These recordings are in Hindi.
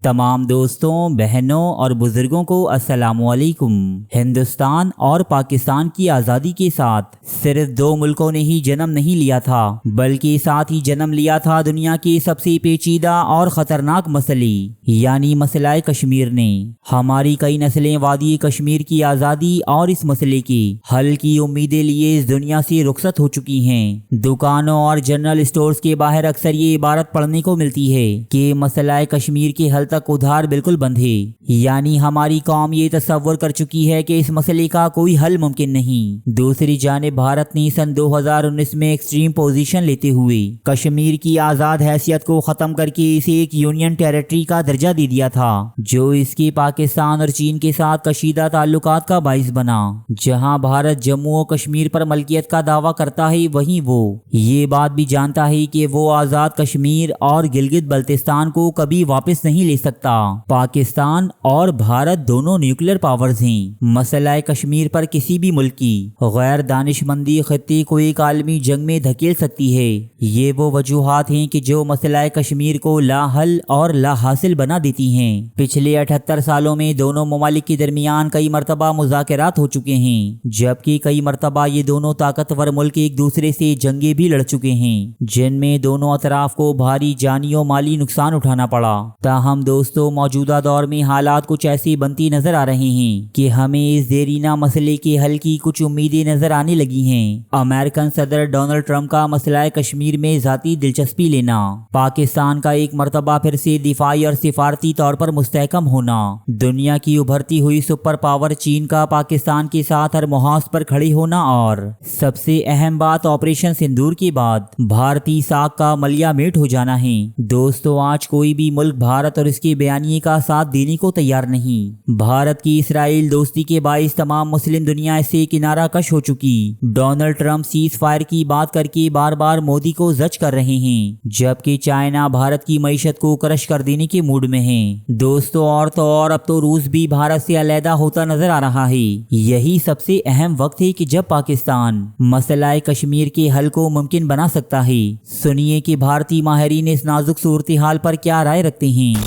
तमाम दोस्तों, बहनों और बुजुर्गों को अस्सलामुअलैकुम। हिंदुस्तान और पाकिस्तान की आज़ादी के साथ सिर्फ दो मुल्कों ने ही जन्म नहीं लिया था, बल्कि साथ ही जन्म लिया था दुनिया के सबसे पेचीदा और ख़तरनाक मसले यानी मसला कश्मीर ने। हमारी कई नस्लें वादी कश्मीर की आज़ादी और इस मसले के हल की उम्मीदें लिए इस दुनिया से रुखसत हो चुकी हैं। दुकानों और जनरल स्टोर्स के बाहर अक्सर ये इबारत पढ़ने को मिलती है कि मसला कश्मीर के हल तक उधार बिल्कुल बंद है, यानी हमारी कौम ये तस्वर कर चुकी है कि इस मसले का कोई हल मुमकिन नहीं। दूसरी जानिब भारत ने सन 2019 में एक्सट्रीम पोजीशन लेते हुए कश्मीर की आज़ाद हैसियत को ख़त्म करके इसे एक यूनियन टेरिटरी का दर्जा दे दिया था, जो इसके पाकिस्तान और चीन के साथ कशीदा ताल्लुकात का बाइस बना। जहां भारत जम्मू और कश्मीर पर मलकियत का दावा करता है, वहीं वो ये बात भी जानता है कि वो आज़ाद कश्मीर और गिलगित बल्तिस्तान को कभी वापस नहीं ले सकता। पाकिस्तान और भारत दोनों न्यूक्लियर पावर्स हैं। मसला कश्मीर पर किसी भी मुल्क की गैर दानिशमंदी खित्ते को एक आलमी जंग में धकेल सकती है। ये वो वजूहात हैं कि जो मसला कश्मीर को ला हल और ला हासिल बना देती हैं। पिछले 78 सालों में दोनों ममालिक के दरमियान कई मरतबा मुज़ाकरात हो चुके हैं, जबकि कई मरतबा ये दोनों ताकतवर मुल्क एक दूसरे से जंगे भी लड़ चुके हैं, जिनमें दोनों अतराफ को भारी जानी और माली नुकसान उठाना पड़ा। ताहम दोस्तों, मौजूदा दौर में हालात कुछ ऐसी बनती नजर आ रहे हैं कि हमें इस देरीना मसले के हल की कुछ उम्मीदें नजर आने लगी हैं। अमेरिकन सदर डोनाल्ड ट्रंप का मसला कश्मीर में ज़ाती दिलचस्पी लेना, पाकिस्तान का एक मरतबा फिर से दिफाई और सिफारती तौर पर मुस्तहकम होना, दुनिया की उभरती हुई सुपर पावर चीन का पाकिस्तान के साथ हर मुहाज पर खड़े होना, और सबसे अहम बात ऑपरेशन सिंदूर के बाद भारतीय साख का मलिया मेट हो जाना है। दोस्तों, आज कोई भी मुल्क भारत और इसके बयानिए का साथ देने को तैयार नहीं। भारत की इसराइल दोस्ती के बाइस तमाम मुस्लिम दुनिया इससे किनारा कश हो चुकी। डोनाल्ड ट्रंप सीज फायर की बात करके बार बार मोदी को जज कर रहे हैं, जबकि चाइना भारत की मईशत को क्रश कर देने के मूड में है। दोस्तों, और अब तो रूस भी भारत से अलहदा होता नजर आ रहा है। यही सबसे अहम वक्त है कि जब पाकिस्तान मसला कश्मीर के हल को मुमकिन बना सकता है। सुनिए कि भारतीय माहिरीन इस नाजुक सूरत हाल पर क्या राय रखते हैं।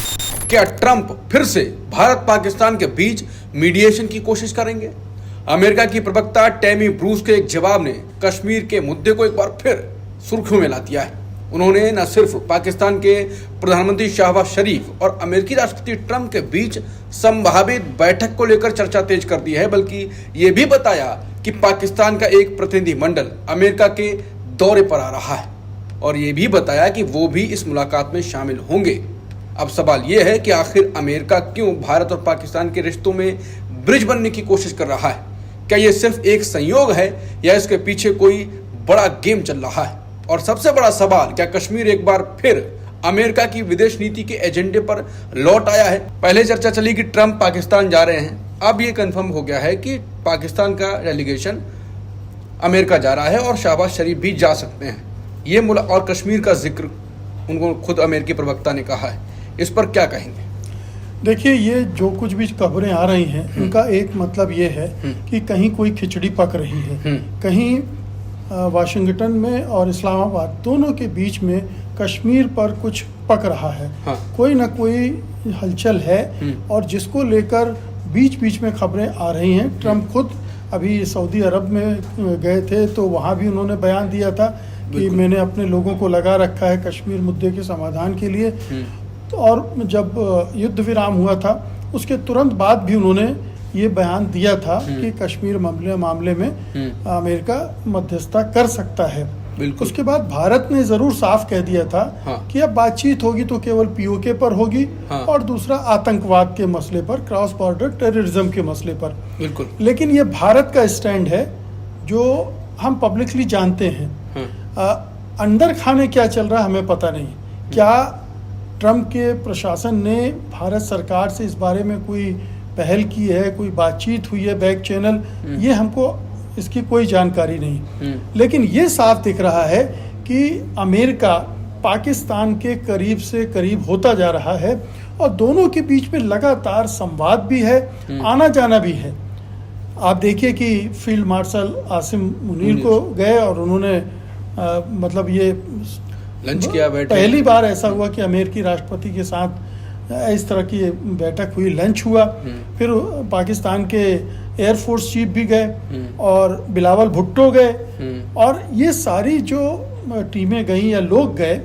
क्या ट्रंप फिर से भारत पाकिस्तान के बीच मीडिएशन की कोशिश करेंगे? अमेरिका की प्रवक्ता टैमी ब्रूस के एक जवाब ने कश्मीर के मुद्दे को एक बार फिर सुर्खियों में ला दिया है। उन्होंने न सिर्फ पाकिस्तान के प्रधानमंत्री शहबाज शरीफ और अमेरिकी राष्ट्रपति ट्रंप के बीच संभावित बैठक को लेकर चर्चा तेज कर दी है, बल्कि ये भी बताया कि पाकिस्तान का एक प्रतिनिधिमंडल अमेरिका के दौरे पर आ रहा है, और ये भी बताया कि वो भी इस मुलाकात में शामिल होंगे। अब सवाल यह है कि आखिर अमेरिका क्यों भारत और पाकिस्तान के रिश्तों में ब्रिज बनने की कोशिश कर रहा है? क्या यह सिर्फ एक संयोग है या इसके पीछे कोई बड़ा गेम चल रहा है? और सबसे बड़ा सवाल, क्या कश्मीर एक बार फिर अमेरिका की विदेश नीति के एजेंडे पर लौट आया है? पहले चर्चा चली कि ट्रंप पाकिस्तान जा रहे हैं, अब ये कंफर्म हो गया है कि पाकिस्तान का डेलीगेशन अमेरिका जा रहा है और शहबाज शरीफ भी जा सकते हैं। ये और कश्मीर का जिक्र उनको खुद अमेरिकी प्रवक्ता ने कहा है। इस पर क्या कहेंगे? देखिए, ये जो कुछ भी खबरें आ रही हैं, इनका एक मतलब ये है कि कहीं कोई खिचड़ी पक रही है। कहीं वाशिंगटन में और इस्लामाबाद दोनों के बीच में कश्मीर पर कुछ पक रहा है। हाँ। कोई ना कोई हलचल है, और जिसको लेकर बीच बीच में खबरें आ रही हैं। ट्रंप खुद अभी सऊदी अरब में गए थे, तो वहाँ भी उन्होंने बयान दिया था कि मैंने अपने लोगों को लगा रखा है कश्मीर मुद्दे के समाधान के लिए। और जब युद्ध विराम हुआ था, उसके तुरंत बाद भी उन्होंने ये बयान दिया था कि कश्मीर मामले में अमेरिका मध्यस्थता कर सकता है। उसके बाद भारत ने जरूर साफ कह दिया था कि अब बातचीत होगी तो केवल पीओके पर होगी, और दूसरा आतंकवाद के मसले पर, क्रॉस बॉर्डर टेररिज्म के मसले पर। बिल्कुल। लेकिन ये भारत का स्टैंड है जो हम पब्लिकली जानते हैं। अंदर खाने क्या चल रहा है हमें पता नहीं। क्या ट्रंप के प्रशासन ने भारत सरकार से इस बारे में कोई पहल की है, कोई बातचीत हुई है बैक चैनल, ये हमको इसकी कोई जानकारी नहीं। लेकिन ये साफ दिख रहा है कि अमेरिका पाकिस्तान के करीब से करीब होता जा रहा है, और दोनों के बीच में लगातार संवाद भी है, आना जाना भी है। आप देखिए कि फील्ड मार्शल आसिम मुनीर को गए और उन्होंने मतलब ये लंच किया, बैठे। पहली बार ऐसा हुआ कि अमेरिकी राष्ट्रपति के साथ इस तरह की बैठक हुई, लंच हुआ। फिर पाकिस्तान के एयरफोर्स चीफ भी गए और बिलावल भुट्टो गए, और ये सारी जो टीमें गई या लोग गए,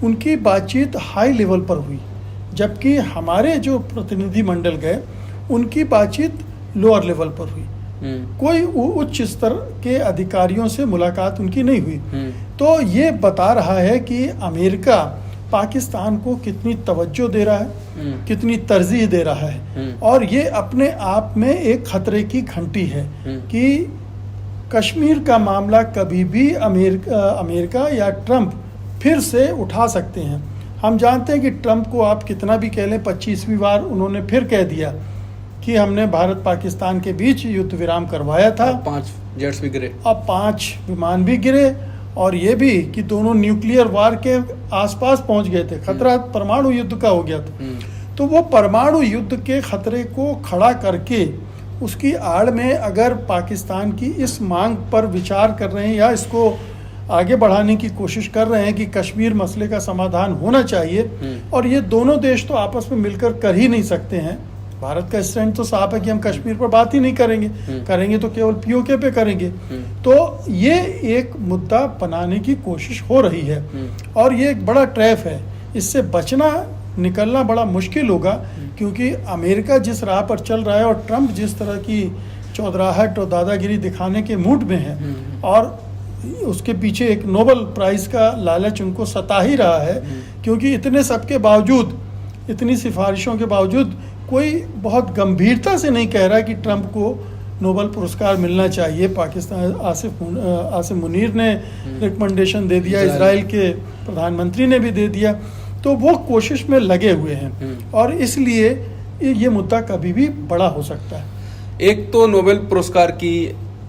उनकी बातचीत हाई लेवल पर हुई, जबकि हमारे जो प्रतिनिधि मंडल गए उनकी बातचीत लोअर लेवल पर हुई। कोई उच्च स्तर के अधिकारियों से मुलाकात उनकी नहीं हुई। तो ये बता रहा है कि अमेरिका पाकिस्तान को कितनी तवज्जो दे रहा है, कितनी तरजीह दे रहा है, और ये अपने आप में एक खतरे की घंटी है कि कश्मीर का मामला कभी भी अमेरिका या ट्रंप फिर से उठा सकते हैं। हम जानते हैं कि ट्रंप को आप कितना भी कह लें, 25वीं बार उन्होंने फिर कह दिया कि हमने भारत पाकिस्तान के बीच युद्ध विराम करवाया था। 5 जेट्स भी गिरे, अब 5 विमान भी गिरे, और ये भी कि दोनों न्यूक्लियर वार के आसपास पहुंच गए थे, खतरा परमाणु युद्ध का हो गया था। तो वो परमाणु युद्ध के खतरे को खड़ा करके उसकी आड़ में अगर पाकिस्तान की इस मांग पर विचार कर रहे हैं या इसको आगे बढ़ाने की कोशिश कर रहे हैं कि कश्मीर मसले का समाधान होना चाहिए, और ये दोनों देश तो आपस में मिलकर कर ही नहीं सकते हैं। भारत का स्टैंड तो साफ है कि हम कश्मीर पर बात ही नहीं करेंगे, करेंगे तो केवल पीओके पे करेंगे। तो ये एक मुद्दा बनाने की कोशिश हो रही है, और ये एक बड़ा ट्रैप है। इससे बचना, निकलना बड़ा मुश्किल होगा, क्योंकि अमेरिका जिस राह पर चल रहा है और ट्रंप जिस तरह की चौधराहट और दादागिरी दिखाने के मूड में है, और उसके पीछे एक नोबेल प्राइज़ का लालच उनको सता ही रहा है, क्योंकि इतने सब के बावजूद, इतनी सिफारिशों के बावजूद कोई बहुत गंभीरता से नहीं कह रहा कि ट्रंप को नोबेल पुरस्कार मिलना चाहिए। पाकिस्तान आसिफ मुनीर ने रिकमेंडेशन दे दिया, इजराइल के प्रधानमंत्री ने भी दे दिया। तो वो कोशिश में लगे हुए हैं, और इसलिए ये मुद्दा कभी भी बड़ा हो सकता है। एक तो नोबेल पुरस्कार की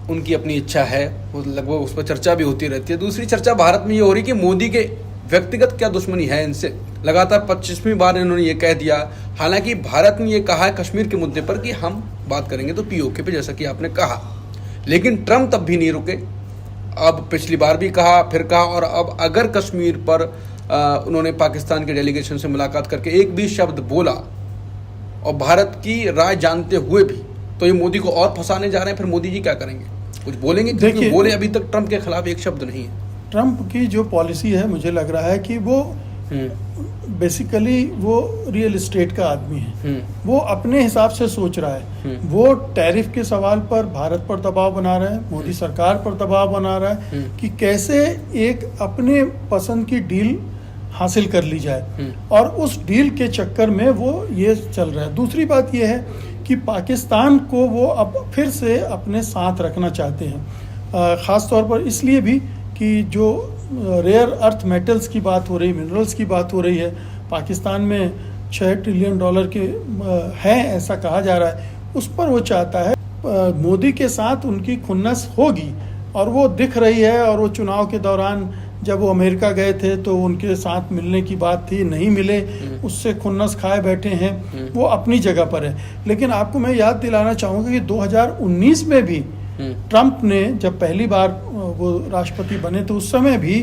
उनकी अपनी इच्छा है, वो लगभग उस पर चर्चा भी होती रहती है। दूसरी चर्चा भारत में ये हो रही कि मोदी के व्यक्तिगत क्या दुश्मनी है इनसे। लगातार 25वीं बार इन्होंने ये कह दिया, हालांकि भारत ने ये कहा है कश्मीर के मुद्दे पर कि हम बात करेंगे तो पीओके पे, जैसा कि आपने कहा, लेकिन ट्रंप तब भी नहीं रुके। अब पिछली बार भी कहा, फिर कहा, और अब अगर कश्मीर पर उन्होंने पाकिस्तान के डेलीगेशन से मुलाकात करके एक भी शब्द बोला और भारत की राय जानते हुए भी, तो ये मोदी को और फंसाने जा रहे हैं। फिर मोदी जी क्या करेंगे, कुछ बोलेंगे? क्योंकि बोले अभी तक ट्रंप के खिलाफ एक शब्द नहीं है। ट्रंप की जो पॉलिसी है, मुझे लग रहा है कि वो बेसिकली वो रियल एस्टेट का आदमी है। वो अपने हिसाब से सोच रहा है। वो टैरिफ के सवाल पर भारत पर दबाव बना रहा है, मोदी सरकार पर दबाव बना रहा है कि कैसे एक अपने पसंद की डील हासिल कर ली जाए, और उस डील के चक्कर में वो ये चल रहा है। दूसरी बात ये है कि पाकिस्तान को वो अब फिर से अपने साथ रखना चाहते हैं, ख़ास तौर पर इसलिए भी कि जो रेयर अर्थ मेटल्स की बात हो रही, मिनरल्स की बात हो रही है, पाकिस्तान में $6 ट्रिलियन के हैं ऐसा कहा जा रहा है, उस पर वो चाहता है। मोदी के साथ उनकी खुन्नस होगी, और वो दिख रही है। और वो चुनाव के दौरान जब वो अमेरिका गए थे तो उनके साथ मिलने की बात थी, नहीं मिले, उससे खुन्नस खाए बैठे हैं। वो अपनी जगह पर है। लेकिन आपको मैं याद दिलाना चाहूँगा कि 2019 में भी ट्रंप ने जब पहली बार वो राष्ट्रपति बने तो उस समय भी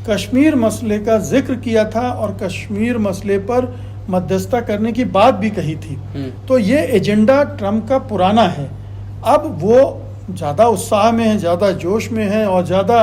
कश्मीर मसले का जिक्र किया था, और कश्मीर मसले पर मध्यस्थता करने की बात भी कही थी। तो ये एजेंडा ट्रंप का पुराना है। अब वो ज़्यादा उत्साह में है, ज़्यादा जोश में है, और ज़्यादा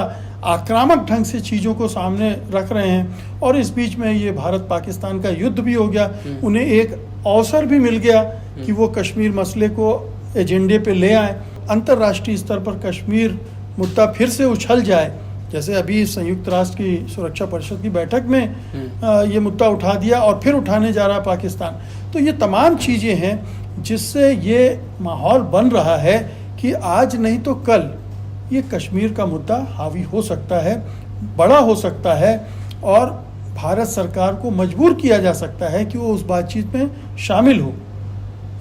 आक्रामक ढंग से चीज़ों को सामने रख रहे हैं। और इस बीच में ये भारत पाकिस्तान का युद्ध भी हो गया, उन्हें एक अवसर भी मिल गया कि वो कश्मीर मसले को एजेंडे पे ले आए, अंतर्राष्ट्रीय स्तर पर कश्मीर मुद्दा फिर से उछल जाए। जैसे अभी संयुक्त राष्ट्र की सुरक्षा परिषद की बैठक में ये मुद्दा उठा दिया और फिर उठाने जा रहा है पाकिस्तान। तो ये तमाम चीज़ें हैं जिससे ये माहौल बन रहा है कि आज नहीं तो कल ये कश्मीर का मुद्दा हावी हो सकता है, बड़ा हो सकता है, और भारत सरकार को मजबूर किया जा सकता है कि वो उस बातचीत में शामिल हो।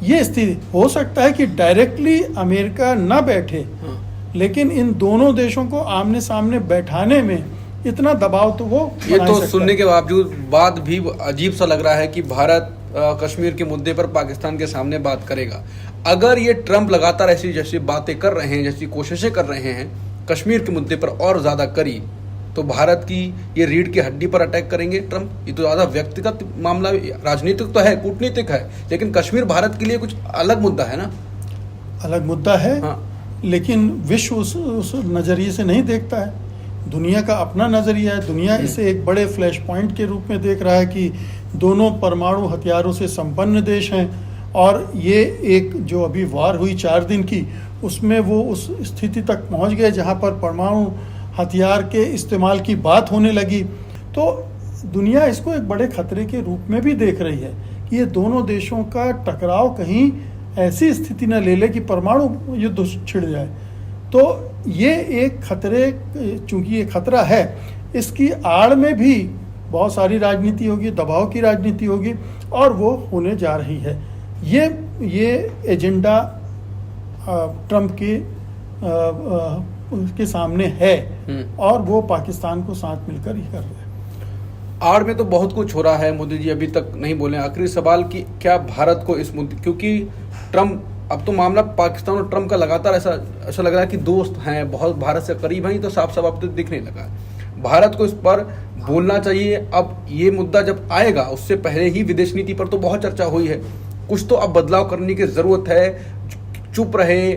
ये स्थिति हो सकता है कि डायरेक्टली अमेरिका ना बैठे, लेकिन इन दोनों देशों को आमने सामने बैठाने में इतना दबाव तो वो ये तो सुनने के बाद भी अजीब सा लग रहा है कि भारत कश्मीर के मुद्दे पर पाकिस्तान के सामने बात करेगा। अगर ये ट्रंप लगातार ऐसी जैसी बातें कर रहे हैं, जैसी कोशिशें कर रहे हैं, कश्मीर के मुद्दे पर और ज़्यादा करी, तो भारत की ये रीढ़ की हड्डी पर अटैक करेंगे ट्रंप? ये तो ज़्यादा व्यक्तिगत मामला, राजनीतिक तो है, कूटनीतिक है, लेकिन कश्मीर भारत के लिए कुछ अलग मुद्दा है ना। अलग मुद्दा है। हाँ। लेकिन विश्व उस नज़रिए से नहीं देखता है। दुनिया का अपना नज़रिया है। दुनिया इसे एक बड़े फ्लैश पॉइंट के रूप में देख रहा है कि दोनों परमाणु हथियारों से संपन्न देश हैं, और ये एक जो अभी वार हुई 4 दिन की, उसमें वो उस स्थिति तक पहुंच गए जहां पर परमाणु हथियार के इस्तेमाल की बात होने लगी। तो दुनिया इसको एक बड़े खतरे के रूप में भी देख रही है कि ये दोनों देशों का टकराव कहीं ऐसी स्थिति न ले ले कि परमाणु युद्ध छिड़ जाए। तो ये एक खतरे, चूंकि ये खतरा है, इसकी आड़ में भी बहुत सारी राजनीति होगी, दबाव की राजनीति होगी, और वो होने जा रही है। ये एजेंडा ट्रंप के सामने है, और वो पाकिस्तान को साथ मिलकर ही कर रहे हैं। आड़ में तो बहुत कुछ हो रहा है, मोदी जी अभी तक नहीं बोले। आखिरी सवाल कि क्या भारत को इस मुद्दे, क्योंकि ट्रंप, अब तो मामला पाकिस्तान और ट्रंप का लगातार ऐसा लग रहा है कि दोस्त हैं, बहुत भारत से करीब हैं, तो साफ साफ अब तो दिखने लगा। भारत को इस पर बोलना चाहिए। अब ये मुद्दा जब आएगा, उससे पहले ही विदेश नीति पर तो बहुत चर्चा हुई है, कुछ तो अब बदलाव करने की जरूरत है। चुप रहे,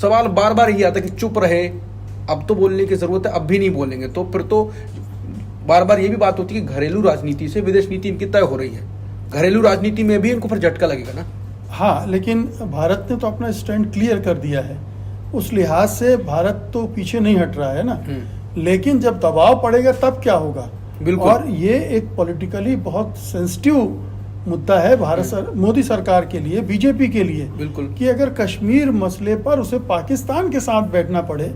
सवाल बार बार यही आता है कि चुप रहे, अब तो बोलने की जरूरत है, अब भी नहीं बोलेंगे तो फिर तो बार बार ये भी बात होती है कि घरेलू राजनीति से विदेश नीति इनकी तय हो रही है। घरेलू राजनीति में भी इनको फिर झटका लगेगा ना। हाँ, लेकिन भारत ने तो अपना स्टैंड क्लियर कर दिया है, उस लिहाज से भारत तो पीछे नहीं हट रहा है ना। लेकिन जब दबाव पड़ेगा तब क्या होगा। और ये एक पॉलिटिकली बहुत सेंसिटिव मुद्दा है मोदी सरकार के लिए, बीजेपी के लिए, बिल्कुल, कि अगर कश्मीर मसले पर उसे पाकिस्तान के साथ बैठना पड़े,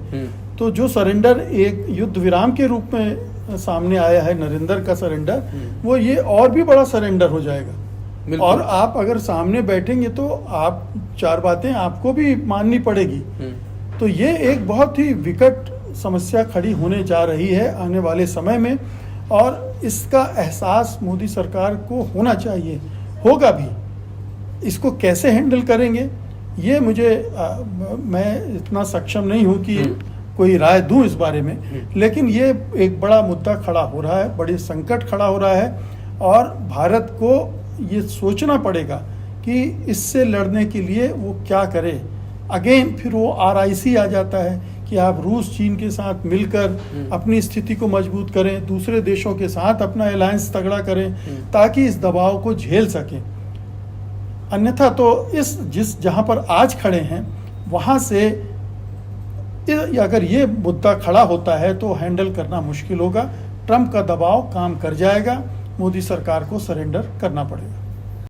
तो जो सरेंडर एक युद्ध विराम के रूप में सामने आया है, नरेंद्र का सरेंडर, वो ये और भी बड़ा सरेंडर हो जाएगा। और आप अगर सामने बैठेंगे तो आप 4 बातें आपको भी माननी पड़ेगी। तो ये एक बहुत ही विकट समस्या खड़ी होने जा रही है आने वाले समय में, और इसका एहसास मोदी सरकार को होना चाहिए, होगा भी। इसको कैसे हैंडल करेंगे ये मैं इतना सक्षम नहीं हूँ कि कोई राय दूं इस बारे में, लेकिन ये एक बड़ा मुद्दा खड़ा हो रहा है, बड़ी संकट खड़ा हो रहा है, और भारत को ये सोचना पड़ेगा कि इससे लड़ने के लिए वो क्या करे। अगेन फिर वो RIC आ जाता है कि आप रूस चीन के साथ मिलकर अपनी स्थिति को मजबूत करें, दूसरे देशों के साथ अपना अलायंस तगड़ा करें, ताकि इस दबाव को झेल सकें। अन्यथा तो जहां पर आज खड़े हैं वहां से अगर ये मुद्दा खड़ा होता है तो हैंडल करना मुश्किल होगा। ट्रंप का दबाव काम कर जाएगा, मोदी सरकार को सरेंडर करना पड़ेगा।